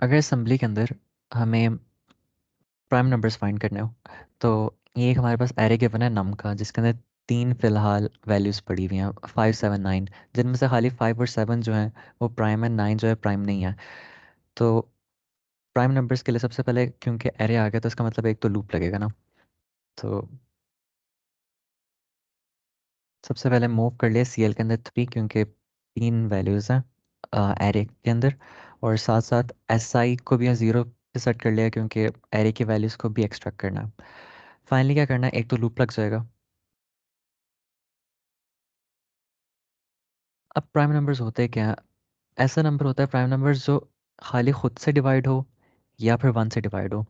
अगर असेंबली के अंदर हमें प्राइम नंबर्स फाइंड करने हो तो ये एक हमारे पास एरे गिवन है नम का, जिसके अंदर तीन फिलहाल वैल्यूज़ पड़ी हुई हैं 5 7 9, जिनमें से खाली 5 और 7 जो हैं वो प्राइम है, 9 जो है प्राइम नहीं है। तो प्राइम नंबर्स के लिए सबसे पहले क्योंकि एरे आ गया तो इसका मतलब एक तो लूप लगेगा ना। तो सबसे पहले मूव कर लिया सी एल के अंदर 3, क्योंकि तीन वैल्यूज़ हैं एरे के अंदर। और साथ साथ एस आई को भी 0 पे सेट कर लिया, क्योंकि एरे की वैल्यूज़ को भी एक्सट्रैक्ट करना है। फाइनली क्या करना है, एक तो लूप लग जाएगा। अब प्राइम नंबर्स होते क्या हैं? ऐसा नंबर होता है प्राइम नंबर्स जो खाली खुद से डिवाइड हो या फिर वन से डिवाइड हो।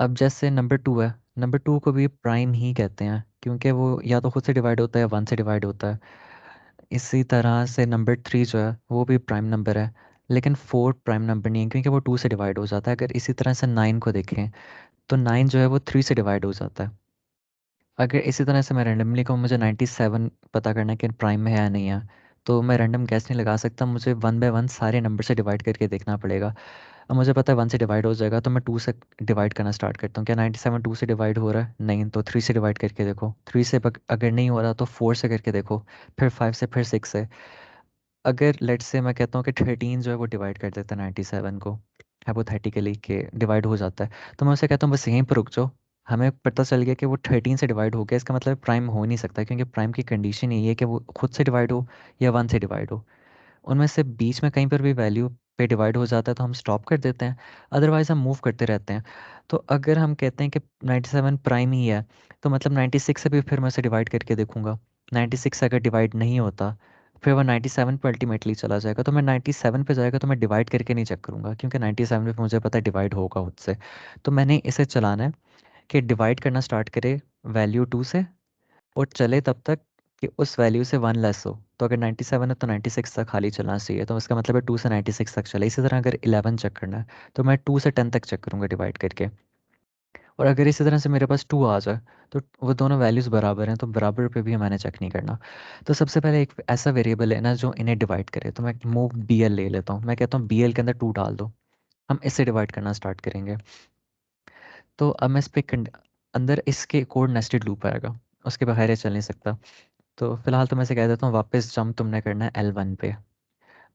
अब जैसे नंबर 2 है, नंबर 2 को भी प्राइम ही कहते हैं, क्योंकि वो या तो खुद से डिवाइड होता है या वन से डिवाइड होता है। इसी तरह से नंबर 3 जो है वो भी प्राइम नंबर है, लेकिन 4 प्राइम नंबर नहीं है, क्योंकि वो 2 से डिवाइड हो जाता है। अगर इसी तरह से 9 को देखें तो 9 जो है वो 3 से डिवाइड हो जाता है। अगर इसी तरह से मैं रैंडमली कहूँ मुझे 97 पता करना है कि प्राइम में है या नहीं है, तो मैं रैंडम गैस नहीं लगा सकता, मुझे वन बाय वन सारे नंबर से डिवाइड करके देखना पड़ेगा। अब मुझे पता है वन से डिवाइड हो जाएगा, तो मैं टू से डिवाइड करना स्टार्ट करता हूँ। क्या 97 टू से डिवाइड हो रहा है? नहीं, तो थ्री से डिवाइड करके देखो। थ्री से अगर नहीं हो रहा तो फोर से करके देखो, फिर फाइव से, फिर सिक्स से। अगर लेट से मैं कहता हूँ कि 13 जो है वो डिवाइड कर देता है 97 को, हाइपोथेटिकली कि डिवाइड हो जाता है, तो मैं उसे कहता हूँ बस यहीं पर रुक जाओ। हमें पता चल गया कि वो 13 से डिवाइड हो गया, इसका मतलब प्राइम हो नहीं सकता, क्योंकि प्राइम की कंडीशन यही है कि वो खुद से डिवाइड हो या वन से डिवाइड हो। उनमें से बीच में कहीं पर भी वैल्यू पे डिवाइड हो जाता है तो हम स्टॉप कर देते हैं, अदरवाइज़ हम मूव करते रहते हैं। तो अगर हम कहते हैं कि 97 प्राइम ही है, तो मतलब 96 से भी फिर मैं उसे डिवाइड करके देखूंगा। 96 अगर डिवाइड नहीं होता, फिर वो 97 पे अल्टीमेटली चला जाएगा, तो मैं 97 पे जाएगा तो मैं डिवाइड करके नहीं चेक करूंगा, क्योंकि 97 पे मुझे पता है डिवाइड होगा उससे। तो मैंने इसे चलाना है कि डिवाइड करना स्टार्ट करे वैल्यू 2 से, और चले तब तक कि उस वैल्यू से वन लेस हो। तो अगर 97 है तो 96 तक खाली चलना चाहिए, तो इसका मतलब है 2 से 96 तक चले। इसी तरह अगर 11 चेक करना है तो मैं 2 से 10 तक चेक करूँगा डिवाइड करके। और अगर इसी तरह से मेरे पास 2 आ जाए तो वो दोनों वैल्यूज़ बराबर हैं, तो बराबर पे भी मैंने चेक नहीं करना। तो सबसे पहले एक ऐसा वेरिएबल है ना जो इन्हें डिवाइड करे, तो मैं मूव बी एल ले लेता हूँ। मैं कहता हूँ बी एल के अंदर 2 डाल दो, हम इससे डिवाइड करना स्टार्ट करेंगे। तो अब मैं इस पे अंदर इसके कोड नेस्टेड लूप आएगा, उसके बगैर ये चल नहीं सकता। तो फिलहाल तो मैं इसे कह देता हूँ वापस जंप तुमने करना है L1 पे।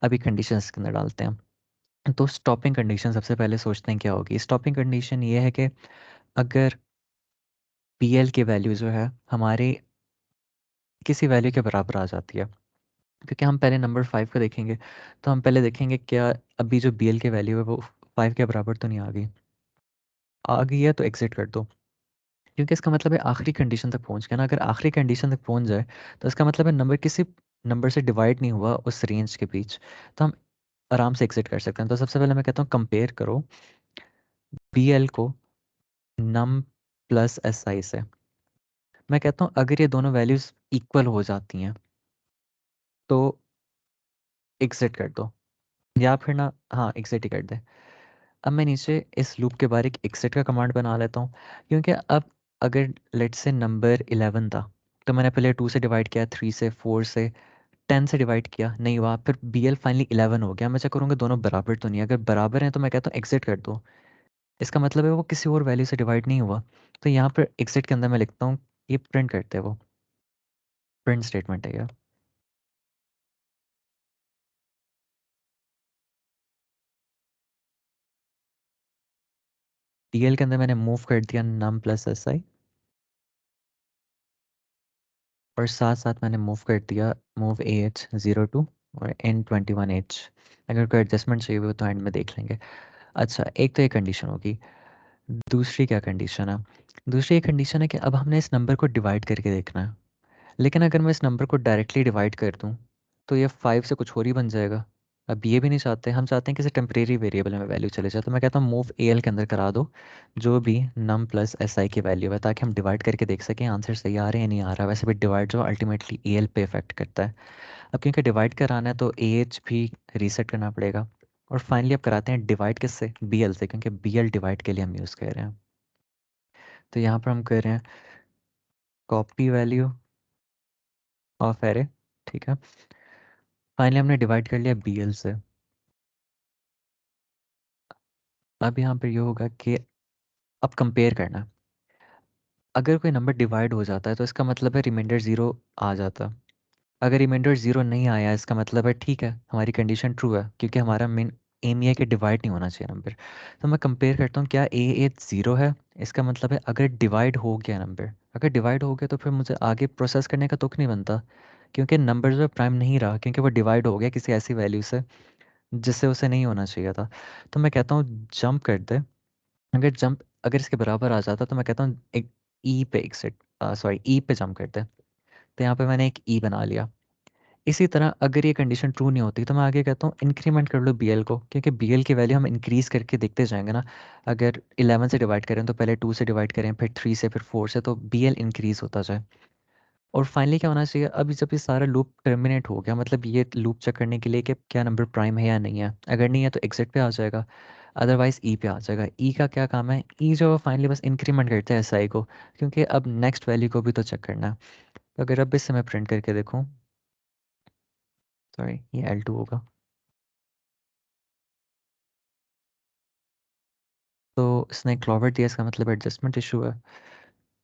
अभी कंडीशन इसके अंदर डालते हैं। तो स्टॉपिंग कंडीशन सबसे पहले सोचते हैं क्या होगी। स्टॉपिंग कंडीशन ये है कि अगर पी एल की वैल्यू जो है हमारी किसी वैल्यू के बराबर आ जाती है, क्योंकि हम पहले नंबर 5 को देखेंगे, तो हम पहले देखेंगे क्या अभी जो बी एल की वैल्यू है वो 5 के बराबर तो नहीं आ गई। आ गई है तो एग्जिट कर दो, क्योंकि इसका मतलब है आखिरी कंडीशन तक पहुंच गया ना। अगर आखिरी कंडीशन तक पहुंच जाए तो इसका मतलब है नंबर किसी नंबर से डिवाइड नहीं हुआ उस रेंज के बीच, तो हम आराम से एग्जिट कर सकते हैं। तो सबसे पहले मैं कहता हूँ कंपेयर करो बी एल को नम प्लस एस आई से। मैं कहता हूँ अगर ये दोनों वैल्यूज इक्वल हो जाती हैं तो एग्जिट कर दो, या फिर ना, हाँ एग्जिट ही कर दे। अब मैं नीचे इस लूप के बारे एक एग्जिट का कमांड बना लेता हूँ, क्योंकि अब अगर लेट से नंबर 11 था, तो मैंने पहले 2 से डिवाइड किया, 3 से, 4 से, 10 से डिवाइड किया, नहीं हुआ, फिर बी एल फाइनली 11 हो गया। मैं चेक करूँगा दोनों बराबर तो नहीं है, अगर बराबर हैं तो मैं कहता हूँ एग्जिट कर दो। इसका मतलब है वो किसी और वैल्यू से डिवाइड नहीं हुआ। तो यहाँ पर एग्जिट के अंदर मैं लिखता हूँ, ये प्रिंट करते हैं, वो प्रिंट स्टेटमेंट है ये। टीएल के अंदर मैंने मूव कर दिया नम प्लस एस आई, और साथ साथ मैंने मूव कर दिया मूव ए एच 02 और एन 21 एच। अगर कोई एडजस्टमेंट चाहिए हो तो एंड में देख लेंगे। अच्छा, एक तो ये कंडीशन होगी। दूसरी क्या कंडीशन है? दूसरी ये कंडीशन है कि अब हमने इस नंबर को डिवाइड करके देखना है, लेकिन अगर मैं इस नंबर को डायरेक्टली डिवाइड कर दूं तो ये 5 से कुछ और ही बन जाएगा। अब ये भी नहीं चाहते, हम चाहते हैं किसी टेम्परेरी वेरिएबल में वैल्यू चले जाए। तो मैं कहता हूँ मूव ए एल के अंदर करा दो जो भी नम प्लस एस आई की वैल्यू है, ताकि हम डिवाइड करके देख सकें आंसर सही आ रहे हैं या नहीं आ रहा। वैसे भी डिवाइड जो अल्टीमेटली ए एल पे इफेक्ट करता है। अब क्योंकि डिवाइड कराना है तो ए एच भी रीसेट करना पड़ेगा। और फाइनली अब कराते हैं डिवाइड किससे? बी एल से, क्योंकि बी एल डिवाइड के लिए हम यूज़ कर रहे हैं। तो यहाँ पर हम कर रहे हैं कॉपी वैल्यू ऑफ एरे, ठीक है। फाइनली हमने डिवाइड कर लिया बी एल से। अब यहाँ पर ये होगा कि अब कंपेयर करना। अगर कोई नंबर डिवाइड हो जाता है तो इसका मतलब है रिमाइंडर ज़ीरो आ जाता। अगर रिमाइंडर ज़ीरो नहीं आया इसका मतलब है ठीक है, हमारी कंडीशन ट्रू है, क्योंकि हमारा मेन एम ये है कि डिवाइड नहीं होना चाहिए नंबर। तो मैं कंपेयर करता हूँ क्या ए ज़ीरो है। इसका मतलब है अगर डिवाइड हो गया नंबर, अगर डिवाइड हो गया तो फिर मुझे आगे प्रोसेस करने का तुक नहीं बनता, क्योंकि नंबर जो है प्राइम नहीं रहा, क्योंकि वो डिवाइड हो गया किसी ऐसी वैल्यू से जिससे उसे नहीं होना चाहिए था। तो मैं कहता हूँ जंप कर दे। अगर इसके बराबर आ जाता तो मैं कहता हूँ एक ई पे एग्जिट, सॉरी ई पे जंप कर दे। तो यहाँ पे मैंने एक ई बना लिया। इसी तरह अगर ये कंडीशन ट्रू नहीं होती तो मैं आगे कहता हूँ इंक्रीमेंट कर लो बीएल को, क्योंकि बीएल की वैल्यू हम इंक्रीज करके देखते जाएंगे ना। अगर 11 से डिवाइड करें तो पहले 2 से डिवाइड करें, फिर 3 से, फिर 4 से, तो बीएल इंक्रीज होता जाए। और फाइनली क्या होना चाहिए, अभी जब ये सारा लूप टर्मिनेट हो गया, मतलब ये लूप चेक करने के लिए कि क्या नंबर प्राइम है या नहीं है, अगर नहीं है तो एग्जिट पे आ जाएगा, अदरवाइज ई पे आ जाएगा। ई का क्या काम है, ई जो फाइनली बस इंक्रीमेंट करता है एसआई को, क्योंकि अब नेक्स्ट वैल्यू को भी तो चेक करना है। तो अगर अब इससे मैं प्रिंट करके देखूँ, सॉरी ये L2 होगा, तो इसने क्लॉवर दिया, इसका मतलब एडजस्टमेंट इशू है।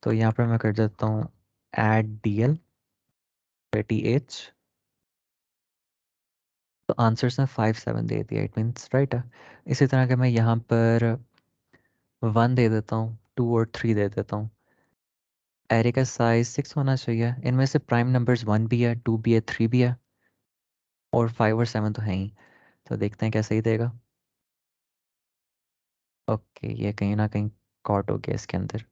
तो यहाँ पर मैं कर देता हूँ एड डी एल पेटी एच। तो आंसर्स ने 5 7 दे दिया, इट मीन्स राइट है। इसी तरह अगर मैं यहाँ पर 1 दे देता हूँ, 2 और 3 दे देता हूँ, एरे का साइज 6 होना चाहिए। इनमें से प्राइम नंबर्स 1 भी है, 2 भी है, 3 भी है, और 5 और 7 तो है ही। तो देखते हैं क्या सही देगा। ओके, ये कहीं ना कहीं कॉट हो गया इसके अंदर,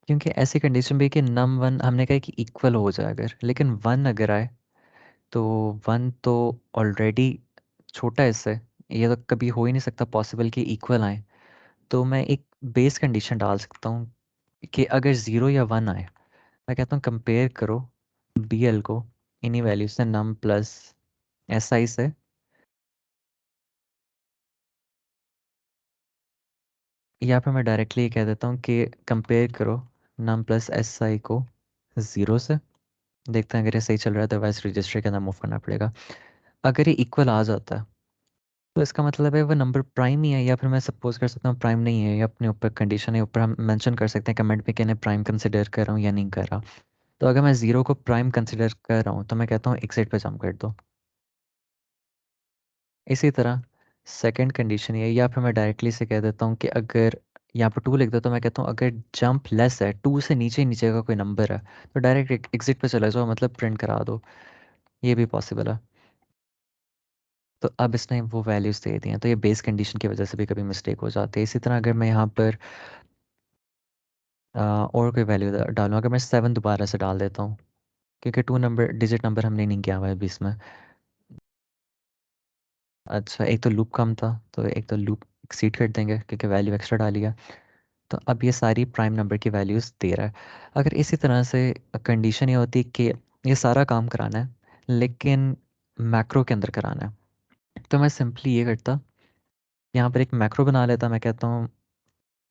क्योंकि ऐसी कंडीशन भी है कि नम वन हमने कहा कि इक्वल हो जाए अगर, लेकिन वन अगर आए तो वन तो ऑलरेडी छोटा है इससे, ये तो कभी हो ही नहीं सकता पॉसिबल कि इक्वल आए। तो मैं एक बेस कंडीशन डाल सकता हूँ कि अगर ज़ीरो या वन आए, मैं कहता हूँ कंपेयर करो बी एल को इन्हीं वैल्यू से, नम प्लस एस आई से, या फिर मैं डायरेक्टली ये कह देता हूँ कि कंपेयर करो नम प्लस एस आई को ज़ीरो से। देखते हैं अगर ये सही चल रहा है तो वैसे रजिस्टर के अंदर मूव करना पड़ेगा। अगर ये इक्वल आ जाता है तो इसका मतलब है वो नंबर प्राइम ही है, या फिर मैं सपोज कर सकता हूँ प्राइम नहीं है, या अपने ऊपर कंडीशन है, ऊपर हम मेंशन कर सकते हैं कमेंट में कि इन्हें प्राइम कंसिडर कर रहा हूँ या नहीं कर रहा। तो अगर मैं ज़ीरो को प्राइम कंसिडर कर रहा हूँ तो मैं कहता हूँ एग्जिट पे जंप कर दो। इसी तरह सेकंड कंडीशन ये, या फिर मैं डायरेक्टली से कह देता हूँ कि अगर यहाँ पर 2 लिख देता हूँ, मैं कहता हूँ अगर जंप लेस है, 2 से नीचे नीचे का कोई नंबर है तो डायरेक्ट एग्जिट पे चले जाओ, मतलब प्रिंट करा दो। ये भी पॉसिबल है। तो अब इसने वो वैल्यूज़ दे दी हैं, तो ये बेस कंडीशन की वजह से भी कभी मिस्टेक हो जाती है। इसी तरह अगर मैं यहाँ पर और कोई वैल्यू डालूँ, अगर मैं 7 दोबारा से डाल देता हूँ, क्योंकि 2 नंबर डिजिट नंबर हमने नहीं किया हुआ है अभी इसमें। अच्छा, एक तो लूप कम था, तो एक तो लूप एक्सीड कर देंगे क्योंकि वैल्यू एक्स्ट्रा डाली है। तो अब ये सारी प्राइम नंबर की वैल्यूज़ दे रहा है। अगर इसी तरह से कंडीशन ये होती कि ये सारा काम कराना है लेकिन मैक्रो के अंदर कराना है, तो मैं सिंपली ये करता, यहाँ पर एक मैक्रो बना लेता। मैं कहता हूँ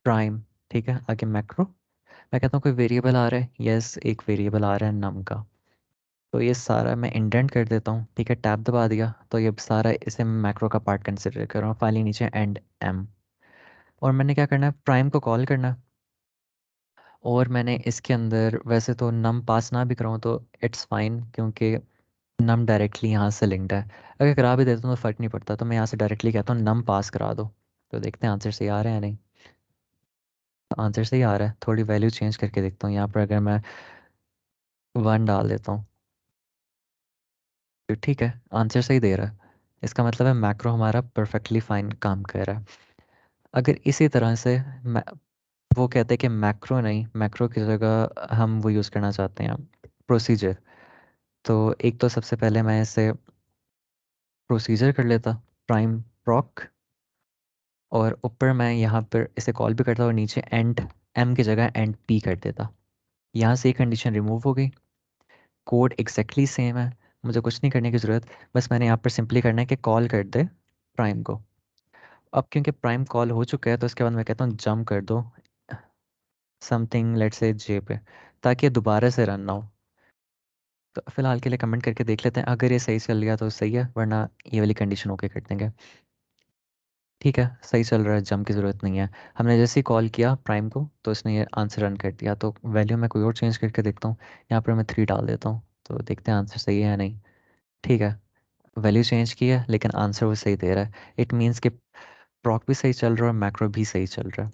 प्राइम, ठीक है, आगे मैक्रो। मैं कहता हूँ कोई वेरिएबल आ रहा है, यस एक वेरिएबल आ रहा है नम का। तो ये सारा मैं इंडेंट कर देता हूँ, ठीक है, टैब दबा दिया, तो ये सारा इसे मैक्रो का पार्ट कंसिडर कर रहा हूँ। फाइनली नीचे एंड एम, और मैंने क्या करना है, प्राइम को कॉल करना है। और मैंने इसके अंदर वैसे तो नम पास ना भी कराऊँ तो इट्स फाइन, क्योंकि नम डायरेक्टली यहाँ से लिंक्ड है। अगर करा भी देता हूँ तो फ़र्क नहीं पड़ता, तो मैं यहाँ से डायरेक्टली कहता हूँ नम पास करा दो। तो देखते हैं आंसर सही आ रहे हैं या नहीं। तो आंसर सही आ रहा है, थोड़ी वैल्यू चेंज करके देखता हूँ। यहाँ पर अगर मैं 1 डाल देता हूँ तो ठीक है, आंसर सही दे रहा है। इसका मतलब है मैक्रो हमारा परफेक्टली फाइन काम कर रहा है। अगर इसी तरह से वो कहते हैं कि मैक्रो नहीं, मैक्रो की जगह हम वो यूज़ करना चाहते हैं प्रोसीजर। तो एक तो सबसे पहले मैं इसे प्रोसीजर कर लेता, प्राइम प्रॉक, और ऊपर मैं यहाँ पर इसे कॉल भी करता और नीचे एंड एम की जगह एंड पी कर देता। यहाँ से एक कंडीशन रिमूव हो गई, कोड एग्जैक्टली सेम है, मुझे कुछ नहीं करने की ज़रूरत। बस मैंने यहाँ पर सिंपली करना है कि कॉल कर दे प्राइम को। अब क्योंकि प्राइम कॉल हो चुका है तो उसके बाद मैं कहता हूँ जंप कर दो समथिंग लेट्स से जे पे, ताकि ये दोबारा से रन ना हो। तो फिलहाल के लिए कमेंट करके देख लेते हैं, अगर ये सही चल गया तो सही है, वरना ये वाली कंडीशन ओके कर देंगे। ठीक है, सही चल रहा है, जंप की ज़रूरत नहीं है। हमने जैसे ही कॉल किया प्राइम को तो इसने ये आंसर रन कर दिया। तो वैल्यू मैं कोई और चेंज करके देखता हूँ, यहाँ पर मैं 3 डाल देता हूँ, तो देखते हैं आंसर सही है या नहीं। ठीक है, वैल्यू चेंज की है लेकिन आंसर वो सही दे रहा है। इट मीन्स कि प्रॉक भी सही चल रहा है और मैक्रो भी सही चल रहा है।